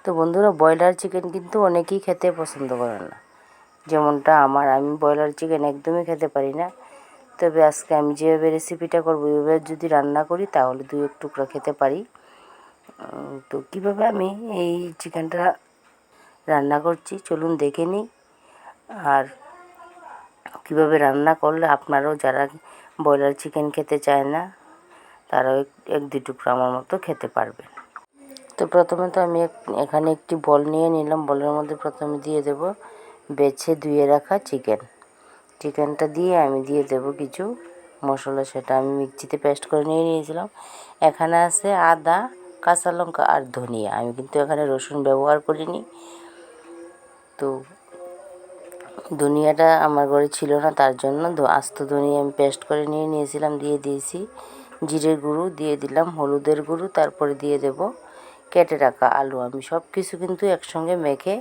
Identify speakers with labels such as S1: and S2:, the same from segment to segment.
S1: তো বন্ধুরা, broiler chicken কিন্তু অনেকেই খেতে পছন্দ করে না, যেমনটা আমি ব্রয়লার চিকেন একদমই খেতে পারি না। তবে আজকে আমি যেভাবে রেসিপিটা করবো ওইভাবে যদি রান্না করি তাহলে 2-1 টুকরা খেতে পারি। তো কীভাবে আমি এই চিকেনটা রান্না করছি চলুন দেখে নিই। আর কীভাবে রান্না করলে আপনারাও যারা ব্রয়লার চিকেন খেতে চায় না তারাও 1-2 টুকরা আমার মতো খেতে পারবেন। তো প্রথমে তো আমি এখানে একটি বল নিয়ে নিলাম। বলের মধ্যে প্রথমে দিয়ে দেব বেছে ধুয়ে রাখা চিকেনটা দিয়ে আমি দিয়ে দেব কিছু মশলা। সেটা আমি মিক্সিতে পেস্ট করে নিয়েছিলাম। এখানে আছে আদা, কাঁচা লঙ্কা আর ধনিয়া। আমি কিন্তু এখানে রসুন ব্যবহার করিনি। তো ধনিয়াটা আমার ঘরে ছিল না, তার জন্য আস্ত ধনিয়া আমি পেস্ট করে নিয়েছিলাম। দিয়ে দিয়েছি জিরের গুঁড়ো, দিয়ে দিলাম হলুদের গুঁড়ো, তারপরে দিয়ে দেব কেটে রাখা আলু। আমি সব কিছু কিন্তু একসঙ্গে মেখে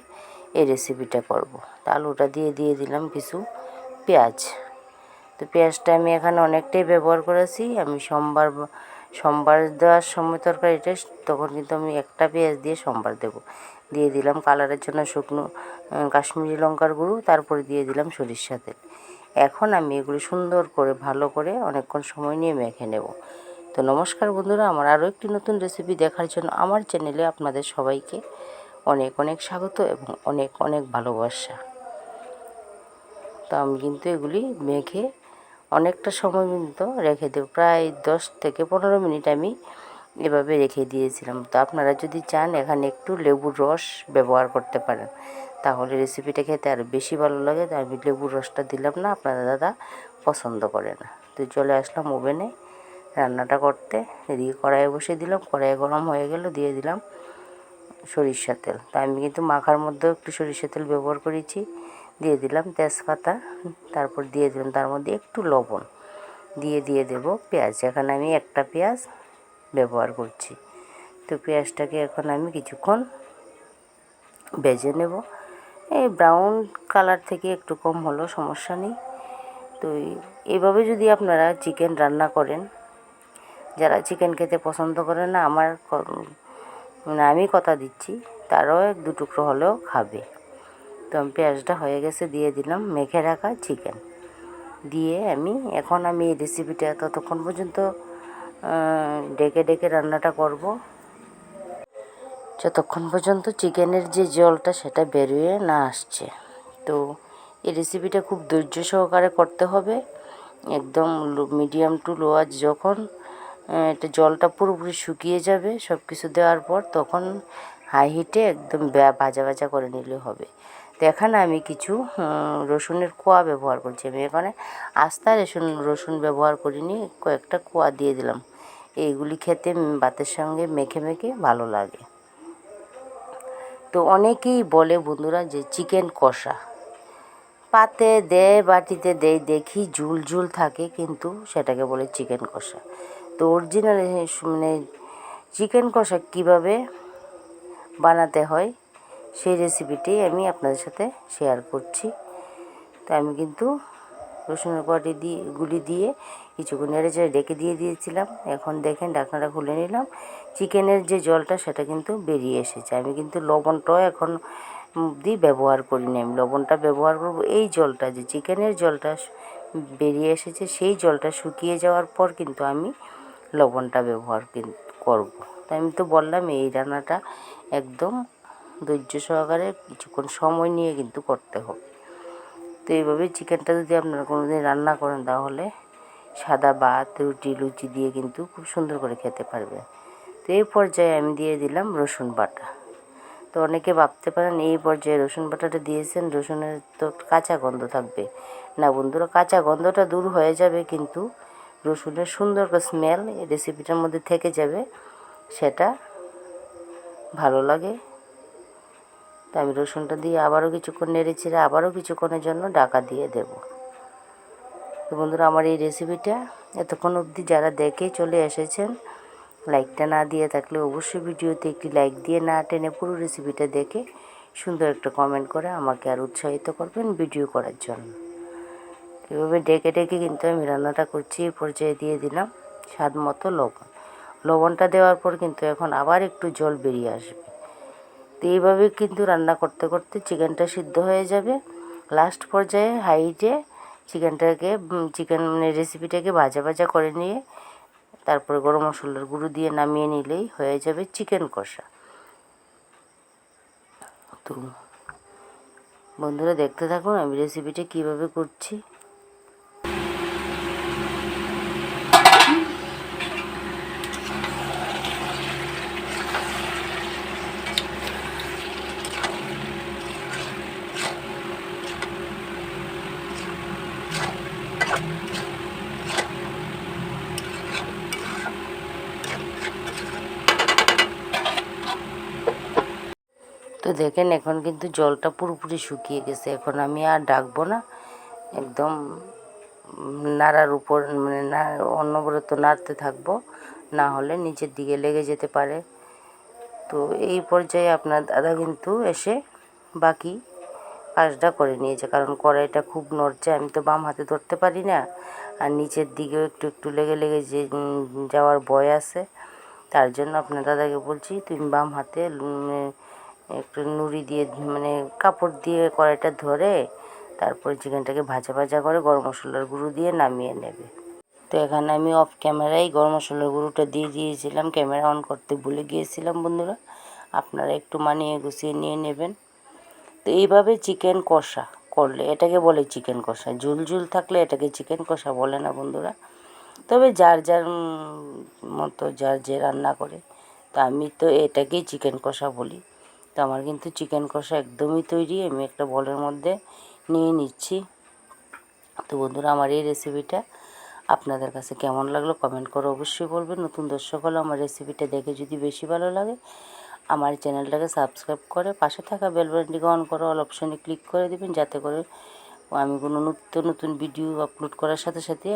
S1: এই রেসিপিটা করব। তো আলুটা দিয়ে দিলাম কিছু পেঁয়াজ। তো পেঁয়াজটা আমি এখানে অনেকটাই ব্যবহার করেছি। আমি সোমবার দেওয়ার সময় তরকারিটা তখন কিন্তু আমি একটা পেঁয়াজ দিয়ে সোমবার দেব। দিয়ে দিলাম কালারের জন্য শুকনো কাশ্মীরি লঙ্কার গুঁড়ো, তারপরে দিয়ে দিলাম সরিষা তেল। এখন আমি এগুলো সুন্দর করে ভালো করে অনেকক্ষণ সময় নিয়ে মেখে নেব। তো নমস্কার বন্ধুরা, আমার আরও একটি নতুন রেসিপি দেখার জন্য আমার চ্যানেলে আপনাদের সবাইকে অনেক অনেক স্বাগত এবং অনেক অনেক ভালোবাসা। তো আমি কিন্তু এগুলি মেখে অনেকটা সময় কিন্তু রেখে দেব, প্রায় 10 থেকে 15 মিনিট আমি এভাবে রেখে দিয়েছিলাম। তো আপনারা যদি চান এখানে একটু লেবুর রস ব্যবহার করতে পারেন, তাহলে রেসিপিটা খেতে আরও বেশি ভালো লাগে। তো আমি লেবুর রসটা দিলাম না, আপনারা দাদা পছন্দ করে না। তো চলে আসলাম ওভেনে রান্নাটা করতে। এদিকে কড়াইয়ে বসিয়ে দিলাম। কড়াইয়ে গরম হয়ে গেল, দিয়ে দিলাম সরিষা তেল। তো আমি কিন্তু মাখার মধ্যেও একটু সরিষা তেল ব্যবহার করেছি। দিয়ে দিলাম তেজপাতা, তারপর দিয়ে দিলাম তার মধ্যে একটু লবণ, দিয়ে দেব পেঁয়াজ। এখানে আমি একটা পেঁয়াজ ব্যবহার করছি। তো পেঁয়াজটাকে এখন আমি কিছুক্ষণ ভেজে নেব। এই ব্রাউন কালার থেকে একটু কম হলেও সমস্যা নেই। তো এইভাবে যদি আপনারা চিকেন রান্না করেন, যারা চিকেন খেতে পছন্দ করে না আমি কথা দিচ্ছি তারাও 1-2 টুকরো হলেও খাবে। তো পেঁয়াজটা হয়ে গেছে, দিয়ে দিলাম মেখে রাখা চিকেন। দিয়ে এখন আমি এই রেসিপিটা ততক্ষণ পর্যন্ত ডেকে রান্নাটা করব যতক্ষণ পর্যন্ত চিকেনের যে জলটা সেটা বেরিয়ে না আসছে। তো এই রেসিপিটা খুব ধৈর্য সহকারে করতে হবে, একদম মিডিয়াম টু লো আঁচ। যখন এটা জলটা পুরোপুরি শুকিয়ে যাবে সব কিছু দেওয়ার পর, তখন হাই হিটে একদম ভাজা করে নিলে হবে। তো এখানে আমি কিছু রসুনের কোয়া ব্যবহার করছি। আমি এখানে আস্তা রসুন ব্যবহার করিনি, কয়েকটা কোয়া দিয়ে দিলাম। এইগুলি খেতে ভাতের সঙ্গে মেখে ভালো লাগে। তো অনেকেই বলে বন্ধুরা যে চিকেন কষা পাতে দেয়, বাটিতে দেয়, দেখি ঝুল থাকে, কিন্তু সেটাকে বলে চিকেন কষা। তো অরিজিনাল চিকেন কষা কীভাবে বানাতে হয় সেই রেসিপিটি আমি আপনাদের সাথে শেয়ার করছি। তো আমি কিন্তু রসুনের গুলি দিয়ে কিছুক্ষণ নেড়েচেড়ে রেখে দিয়েছিলাম। এখন দেখেন ঢাকনাটা খুলে নিলাম। চিকেনের যে জলটা সেটা কিন্তু বেরিয়ে এসেছে। আমি কিন্তু লবণটাও এখন ব্যবহার করিনি। আমি লবণটা ব্যবহার করব এই জলটা, যে চিকেনের জলটা বেরিয়ে এসেছে সেই জলটা শুকিয়ে যাওয়ার পর কিন্তু আমি লবণটা ব্যবহার করব। তাই আমি তো বললাম এই রান্নাটা একদম ধৈর্য সহকারে কিছুক্ষণ সময় নিয়ে কিন্তু করতে হবে। তো এইভাবে চিকেনটা যদি আপনারা কোনোদিন রান্না করেন তাহলে সাদা ভাত, রুটি, লুচি দিয়ে কিন্তু খুব সুন্দর করে খেতে পারবেন। তো এই পর্যায়ে আমি দিয়ে দিলাম রসুন বাটা। তো অনেকে ভাবতে পারেন এই পর্যায়ে রসুন বাটাটা দিয়েছেন, রসুনের তো কাঁচা গন্ধ থাকবে। না বন্ধুরা, কাঁচা গন্ধটা দূর হয়ে যাবে, কিন্তু রসুনের সুন্দর স্মেল এই রেসিপিটার মধ্যে থেকে যাবে, সেটা ভালো লাগে। তো আমি রসুনটা দিয়ে আবারও কিছুক্ষণ নেড়েচেড়ে আবারও কিছুক্ষণের জন্য ঢাকা দিয়ে দেব। তো বন্ধুরা, আমার এই রেসিপিটা এতক্ষণ অবধি যারা দেখে চলে এসেছেন, লাইকটা না দিয়ে থাকলে অবশ্যই ভিডিওতে একটি লাইক দিয়ে না টেনে পুরো রেসিপিটা দেখে সুন্দর একটা কমেন্ট করে আমাকে আর উৎসাহিত করবেন ভিডিও করার জন্য। এভাবে ডেকে কিন্তু আমি রান্নাটা করছি। এই পর্যায়ে দিয়ে দিলাম স্বাদ মতো লবণটা দেওয়ার পর কিন্তু এখন আবার একটু জল বেরিয়ে আসবে। তো তো এইভাবে কিন্তু রান্না করতে করতে চিকেনটা সিদ্ধ হয়ে যাবে। লাস্ট পর্যায়ে হাইটে চিকেন রেসিপিটাকে ভাজা ভাজা করে নিয়ে তারপরে গরম মশলার গুঁড়ো দিয়ে নামিয়ে নিলেই হয়ে যাবে চিকেন কষা। তো বন্ধুরা দেখতে থাকুন আমি রেসিপিটা কীভাবে করছি। তো দেখেন এখন কিন্তু জলটা পুরোপুরি শুকিয়ে গেছে। এখন আমি আর ডাকবো না, একদম নাড়ার উপর মানে অনবরত নাড়তে থাকবো, না হলে নিচের দিকে লেগে যেতে পারে। তো এই পর্যায়ে আপনার দাদা কিন্তু এসে বাকি কাজটা করে নিয়েছে, কারণ কড়াইটা খুব নড়ছে, আমি তো বাম হাতে ধরতে পারি না, আর নিচের দিকেও একটু একটু লেগে লেগে যাওয়ার ভয় আছে। তার জন্য আপনার দাদাকে বলছি তুমি বাম হাতে একটু নুড়ি দিয়ে মানে কাপড় দিয়ে কড়াইটা ধরে তারপরে চিকেনটাকে ভাজা ভাজা করে গরম মশলার গুঁড়ো দিয়ে নামিয়ে নেবে। তো এখানে আমি অফ ক্যামেরায় গরম মশলার গুঁড়োটা দিয়ে দিয়েছিলাম, ক্যামেরা অন করতে ভুলে গিয়েছিলাম বন্ধুরা, আপনারা একটু মানিয়ে গুছিয়ে নিয়ে নেবেন। তো এইভাবে চিকেন কষা করলে এটাকে বলে চিকেন কষা, ঝুল ঝুল থাকলে এটাকে চিকেন কষা বলে না বন্ধুরা। তবে যার যার মতো যার যে রান্না করে, তো আমি তো এটাকেই চিকেন কষা বলি। তো আমার কিন্তু চিকেন কষা একদমই তৈরি, আমি একটা বলের মধ্যে নিয়ে নিচ্ছি। তো বন্ধুরা আমার এই রেসিপিটা আপনাদের কাছে কেমন লাগলো কমেন্ট করে অবশ্যই বলবেন। নতুন দর্শক হলে আমার রেসিপিটা দেখে যদি বেশি ভালো লাগে আমার চ্যানেলটাকে সাবস্ক্রাইব করে পাশে থাকা বেল বাটনটিকে অন করে অল অপশানে ক্লিক করে দেবেন, যাতে করে আমি কোনো নতুন ভিডিও আপলোড করার সাথে সাথে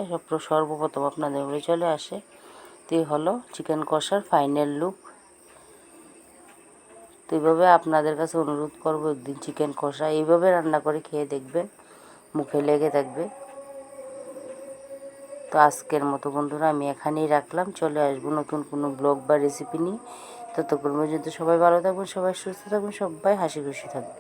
S1: সর্বপ্রথম আপনাদের উপরে চলে আসে। তো এই হলো চিকেন কষার ফাইনাল লুক। তো এইভাবে আপনাদের কাছে অনুরোধ করব একদিন চিকেন কষা এইভাবে রান্না করে খেয়ে দেখবেন, মুখে লেগে থাকবে। তো আজকের মতো বন্ধুরা আমি এখানেই রাখলাম, চলে আসবো নতুন কোনো ব্লগ বা রেসিপি নিয়ে। ততক্ষণ পর্যন্ত সবাই ভালো থাকবেন, সবাই সুস্থ থাকবেন, সবাই হাসি খুশি থাকবেন।